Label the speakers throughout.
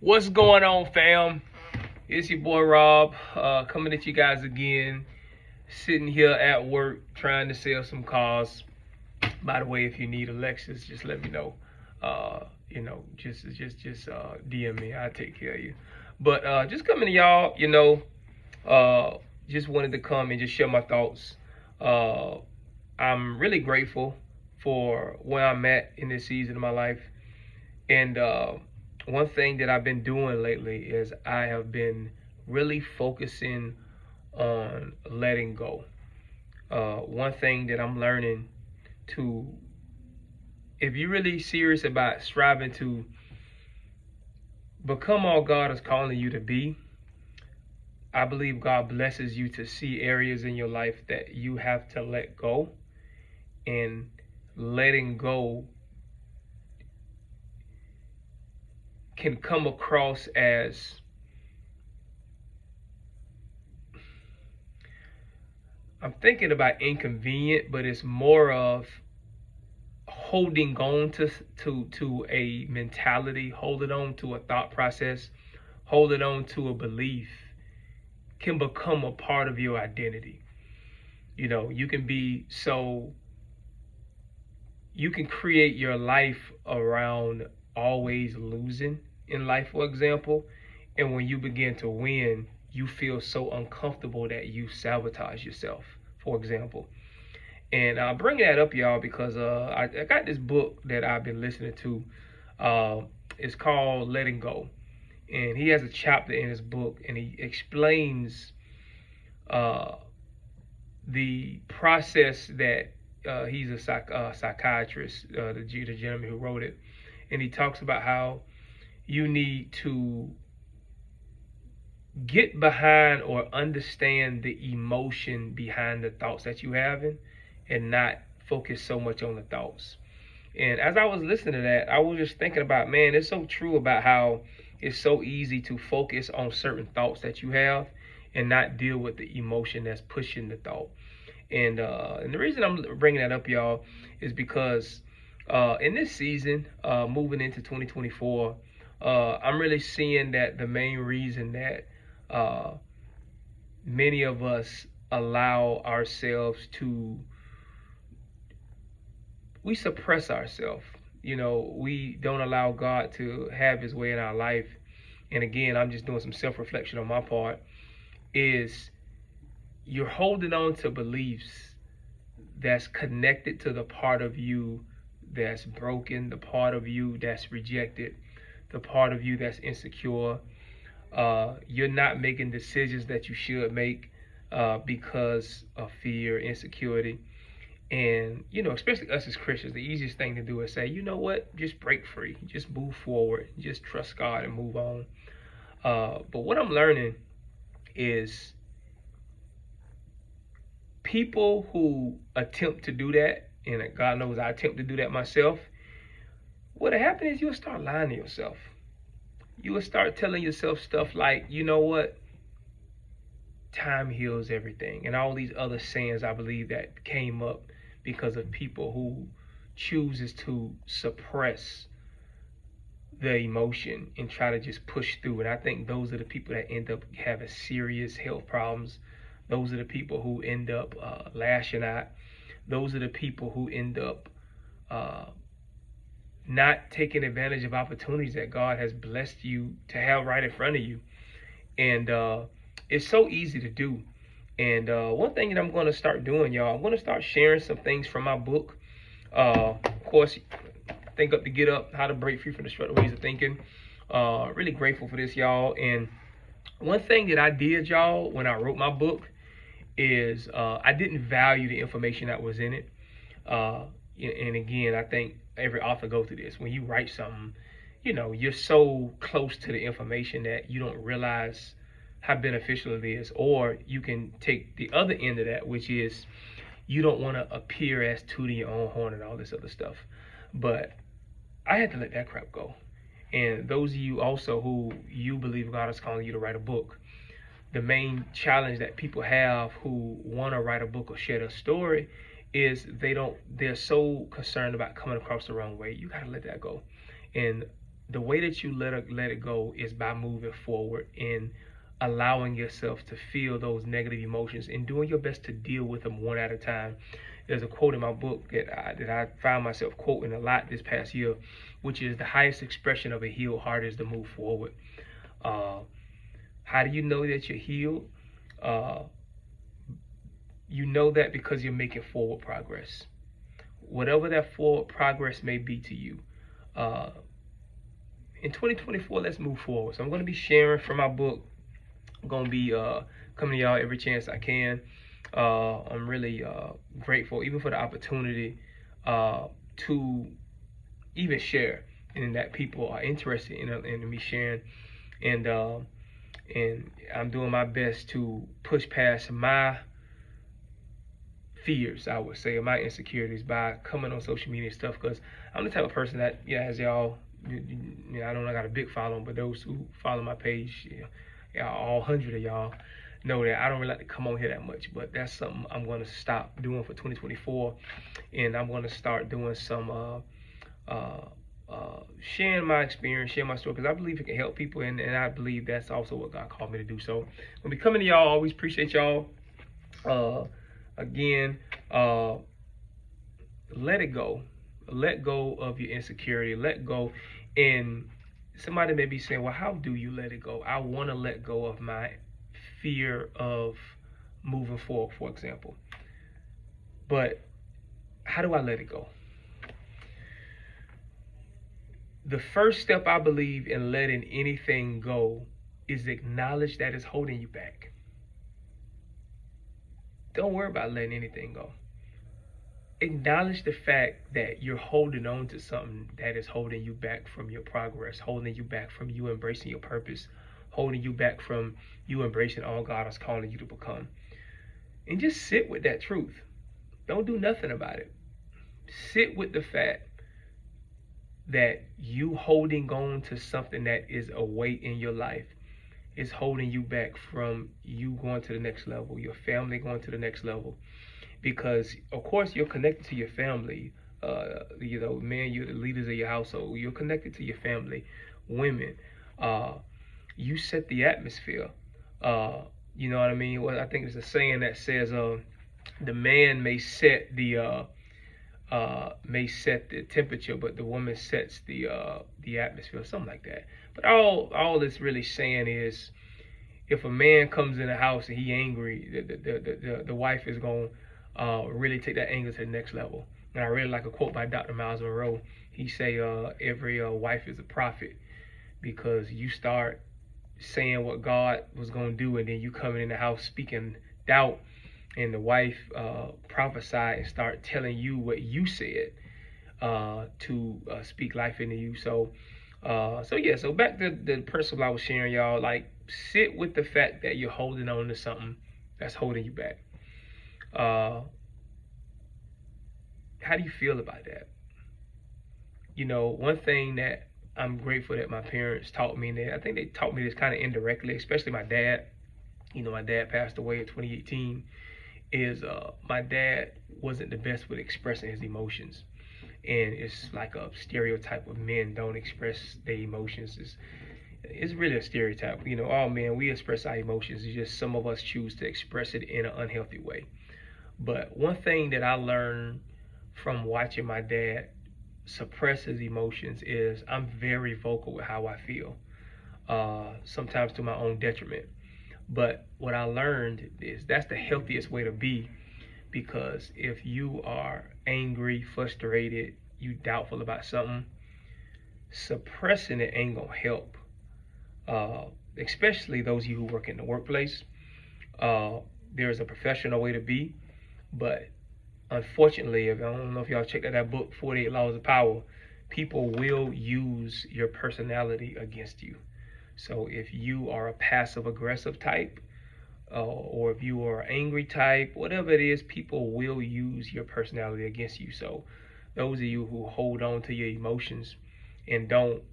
Speaker 1: What's going on, fam? It's your boy Rob, coming at you guys again. Sitting here at work trying to sell some cars. By the way, if you need a Lexus, just let me know. Just DM me. I'll take care of you. But just coming to y'all, just wanted to come and just share my thoughts. Uh, I'm really grateful for where I'm at in this season of my life. And one thing that I've been doing lately is I have been really focusing on letting go. One thing that I'm learning to, if you're really serious about striving to become all God is calling you to be, I believe God blesses you to see areas in your life that you have to let go. And letting go can come across as, I'm thinking about inconvenient, but it's more of holding on to a mentality, holding on to a thought process, holding on to a belief can become a part of your identity. You can be so, you can create your life around always losing in life, for example. And when you begin to win, you feel so uncomfortable that you sabotage yourself, for example. And I bring that up, y'all, because I got this book that I've been listening to. It's called Letting Go. And he has a chapter in his book, and he explains uh, the process that he's a psychiatrist, the gentleman who wrote it. And he talks about how you need to get behind or understand the emotion behind the thoughts that you having and not focus so much on the thoughts. And as I was listening to that, I was just thinking about, man, it's so true about how it's so easy to focus on certain thoughts that you have and not deal with the emotion that's pushing the thought. And the reason I'm bringing that up, y'all, is because in this season, moving into 2024, I'm really seeing that the main reason that uh, many of us allow ourselves to, we suppress ourselves. We don't allow God to have his way in our life. And again, I'm just doing some self-reflection on my part, is you're holding on to beliefs that's connected to the part of you that's broken, the part of you that's rejected, the part of you that's insecure. You're not making decisions that you should make because of fear, insecurity. And, especially us as Christians, the easiest thing to do is say, you know what, just break free, just move forward, just trust God and move on. But what I'm learning is people who attempt to do that, and God knows I attempt to do that myself, what'll happen is you'll start lying to yourself. You will start telling yourself stuff like, you know what, time heals everything, and all these other sayings I believe that came up because of people who chooses to suppress the emotion and try to just push through. And I think those are the people that end up having serious health problems. Those are the people who end up lashing out. Those are the people who end up uh, not taking advantage of opportunities that God has blessed you to have right in front of you. And it's so easy to do. And one thing that I'm going to start doing, y'all, I'm going to start sharing some things from my book. Of course, Think Up to Get Up, How to Break Free from Destructive Ways of Thinking. Really grateful for this, y'all. And one thing that I did, y'all, when I wrote my book is I didn't value the information that was in it. And again, I think every author goes through this. When you write something, you're so close to the information that you don't realize how beneficial it is. Or you can take the other end of that, which is you don't want to appear as tooting your own horn and all this other stuff. But I had to let that crap go. And those of you also who you believe God is calling you to write a book, the main challenge that people have who want to write a book or share their story is they're so concerned about coming across the wrong way. You got to let that go. And the way that you let it go is by moving forward and allowing yourself to feel those negative emotions and doing your best to deal with them one at a time. There's a quote in my book that I found myself quoting a lot this past year, which is the highest expression of a healed heart is to move forward. Uh, how do you know that you're healed? Uh, you know that because you're making forward progress. Whatever that forward progress may be to you. Uh, in 2024, let's move forward. So I'm going to be sharing from my book. I'm going to be coming to y'all every chance I can. I'm really grateful, even for the opportunity to even share, and that people are interested in me sharing. And and I'm doing my best to push past my fears, I would say, or my insecurities by coming on social media and stuff. Because I'm the type of person that, yeah, as y'all, I don't know, I got a big following, but those who follow my page, all 100 of y'all know that I don't really like to come on here that much. But that's something I'm going to stop doing for 2024, and I'm going to start doing some sharing my experience, sharing my story, because I believe it can help people, and I believe that's also what God called me to do. So when we coming to y'all, always appreciate y'all. Again, let it go. Let go of your insecurity. Let go. And somebody may be saying, well, how do you let it go? I want to let go of my fear of moving forward, for example. But how do I let it go? The first step, I believe, in letting anything go is acknowledge that it's holding you back. Don't worry about letting anything go. Acknowledge the fact that you're holding on to something that is holding you back from your progress, holding you back from you embracing your purpose, holding you back from you embracing all God is calling you to become. And just sit with that truth. Don't do nothing about it. Sit with the fact that you holding on to something that is a weight in your life is holding you back from you going to the next level, your family going to the next level. Because of course you're connected to your family. Men, you're the leaders of your household. You're connected to your family. Women, you set the atmosphere. You know what I mean? Well, I think there's a saying that says, the man may set the temperature, but the woman sets the atmosphere, something like that. But all it's really saying is, if a man comes in the house and he angry, the wife is going to really take that anger to the next level. And I really like a quote by Dr. Miles Monroe. He say, every wife is a prophet, because you start saying what God was going to do, and then you coming in the house speaking doubt, and the wife prophesy and start telling you what you said to speak life into you. So so back to the principle I was sharing, y'all. Like, sit with the fact that you're holding on to something that's holding you back. How do you feel about that? You know, one thing that I'm grateful that my parents taught me, and I think they taught me this kind of indirectly, especially my dad. You know, my dad passed away in 2018. Is my dad wasn't the best with expressing his emotions, and it's like a stereotype of men don't express their emotions. It's really a stereotype. You know, all men, we express our emotions. It's just some of us choose to express it in an unhealthy way. But one thing that I learned from watching my dad suppress his emotions is I'm very vocal with how I feel, sometimes to my own detriment. But what I learned is that's the healthiest way to be, because if you are angry, frustrated, you doubtful about something, suppressing it ain't gonna help. Especially those of you who work in the workplace. There's a professional way to be, but unfortunately, I don't know if y'all checked out that book, 48 Laws of Power, people will use your personality against you. So if you are a passive aggressive type, or if you are an angry type, whatever it is, people will use your personality against you. So those of you who hold on to your emotions and don't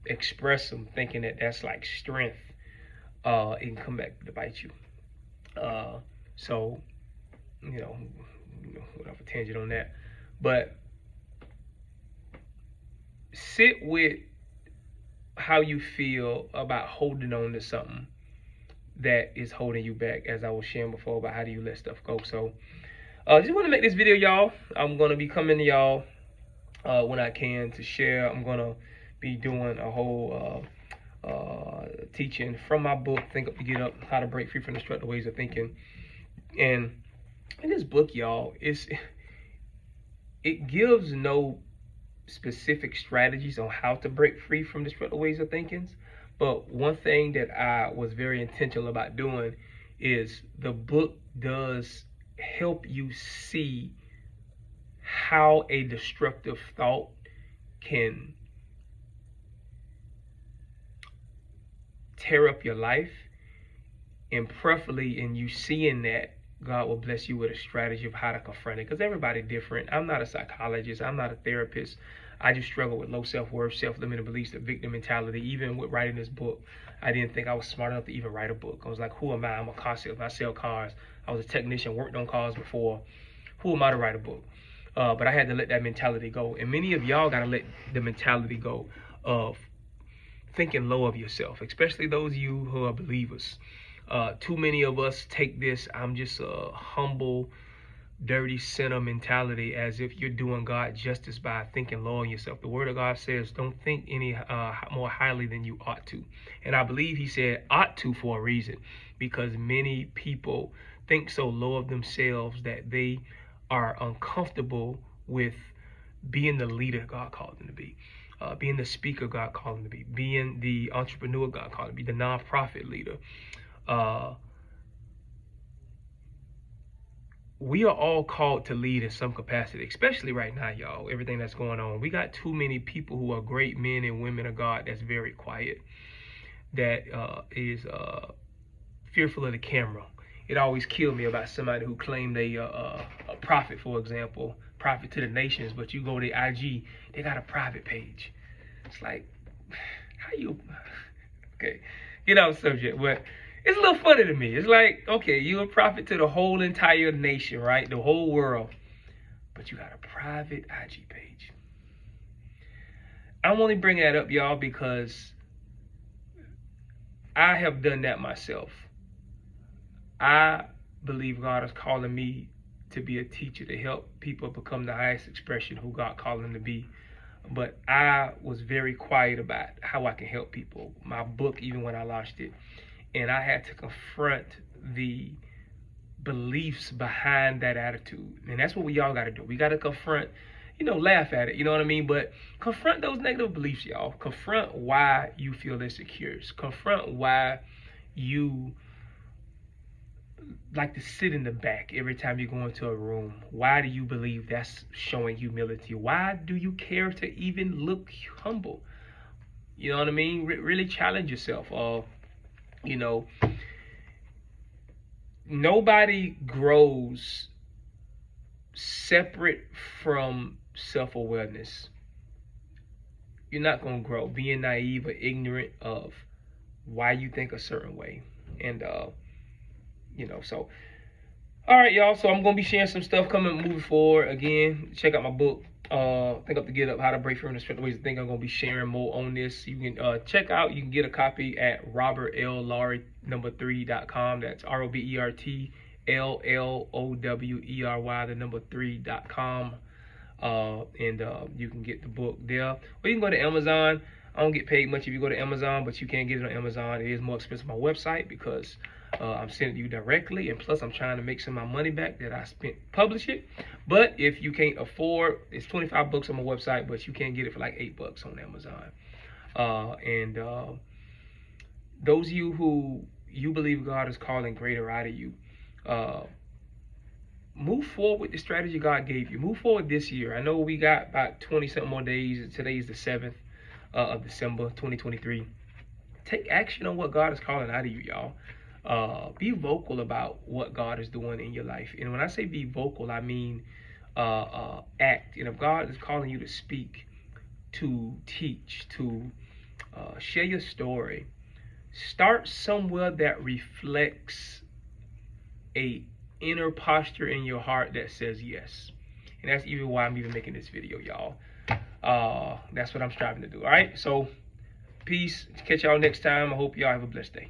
Speaker 1: express them, thinking that that's like strength, it can come back to bite you. So, you know, whatever tangent on that. But sit with how you feel about holding on to something that is holding you back, as I was sharing before about how do you let stuff go. So just want to make this video, y'all. I'm going to be coming to y'all when I can to share. I'm going to be doing a whole teaching from my book, Think Up to Get Up, How to Break Free from Destructive Ways of Thinking. And in this book, y'all, it gives no specific strategies on how to break free from destructive ways of thinking. But one thing that I was very intentional about doing is the book does help you see how a destructive thought can tear up your life, and preferably in you seeing that, God will bless you with a strategy of how to confront it, because everybody's different. I'm not a psychologist, I'm not a therapist. I just struggle with low self-worth, self-limiting beliefs, the victim mentality. Even with writing this book, I didn't think I was smart enough to even write a book. I was like, who am I? I'm a car salesman, I sell cars. I was a technician, worked on cars before. Who am I to write a book? But I had to let that mentality go. And many of y'all got to let the mentality go of thinking low of yourself, especially those of you who are believers. Too many of us take this, I'm just a humble, dirty sinner mentality, as if you're doing God justice by thinking low on yourself. The word of God says, don't think any more highly than you ought to. And I believe he said ought to for a reason, because many people think so low of themselves that they are uncomfortable with being the leader God called them to be. Being the speaker God called them to be, being the entrepreneur God called them to be, the nonprofit leader. We are all called to lead in some capacity, especially right now, y'all. Everything that's going on, we got too many people who are great men and women of God that's very quiet, that is fearful of the camera. It always killed me about somebody who claimed they a prophet, for example, prophet to the nations, but you go to IG, they got a private page. It's like, how you, okay, get out of the subject, but it's a little funny to me. It's like, okay, you're a prophet to the whole entire nation, right? The whole world, but you got a private IG page. I'm only bringing that up, y'all, because I have done that myself. I believe God is calling me to be a teacher, to help people become the highest expression who God called them to be. But I was very quiet about how I can help people. My book, even when I launched it, and I had to confront the beliefs behind that attitude. And that's what we all got to do. We got to confront, laugh at it, you know what I mean? But confront those negative beliefs, y'all. Confront why you feel insecure. Confront why you like to sit in the back every time you go into a room. Why do you believe that's showing humility? Why do you care to even look humble? You know what I mean? Really challenge yourself. Nobody grows separate from self-awareness. You're not going to grow being naive or ignorant of why you think a certain way. And so all right, y'all, so I'm gonna be sharing some stuff moving forward. Again, check out my book, Think Up to Get Up, How to Break Free from Destructive Ways of Thinking. I'm gonna be sharing more on this. You can you can get a copy at robertlowry3.com. That's RobertLLOWERY3.com. And you can get the book there, or you can go to Amazon. I don't get paid much if you go to Amazon, but you can get it on Amazon. It is more expensive on my website because I'm sending it to you directly, and plus I'm trying to make some of my money back that I spent publish it. But if you can't afford, it's 25 bucks on my website, but you can get it for like $8 on Amazon. Those of you who you believe God is calling greater out of you, move forward with the strategy God gave you. Move forward this year. I know we got about 20-something more days. Today is the 7th of December, 2023. Take action on what God is calling out of you, y'all. Be vocal about what God is doing in your life. And when I say be vocal, I mean act. And if God is calling you to speak, to teach, to share your story, start somewhere that reflects a inner posture in your heart that says yes. And that's even why I'm even making this video, y'all. That's what I'm striving to do. All right, so Peace. Catch y'all next time. I hope y'all have a blessed day.